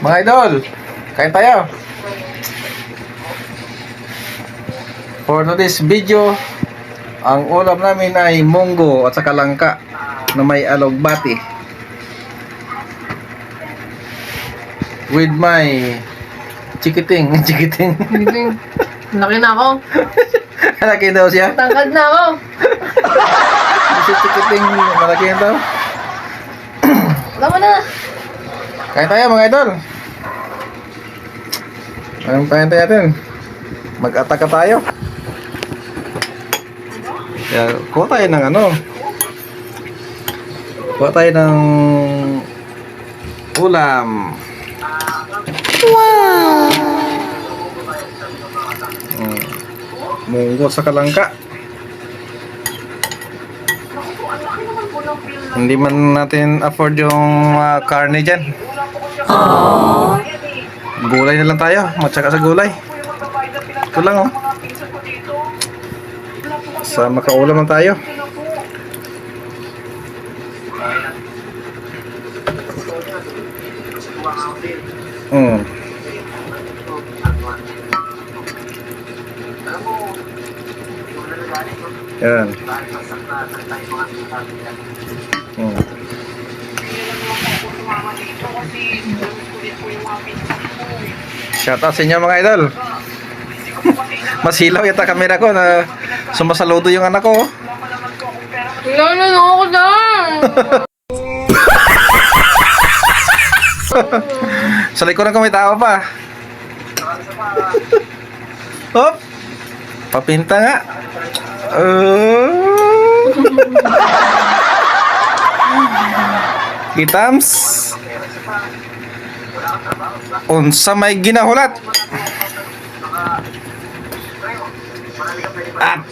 Mga idol, kain tayo. For today's video, ang ulam namin ay munggo at saka langka na may alugbati with my chikiting. Laki na ako. Malaki daw siya. Tangkad na ako. Si chikiting malaki na daw. Wala mo na. Kain tayo mga idol. Anong kain tayo natin? Mag-ataka tayo. Kaya kuha tayo ng ano. Kuha tayo ng ulam. Wow! Munggo sa kalangka. Hindi man natin afford yung karne dyan. Gulay na lang tayo. Matsaka sa gulay. Ito lang oh. Sa makaulam lang tayo. Yan. Shout out sa inyo mga idol. Masilaw yata kamera ko na sumasaludo yung anak ko. Ano ako dyan? Sa likuran ko may tao pa. Hop. Papinta nga. Kitams. Unsa may ginahulat. At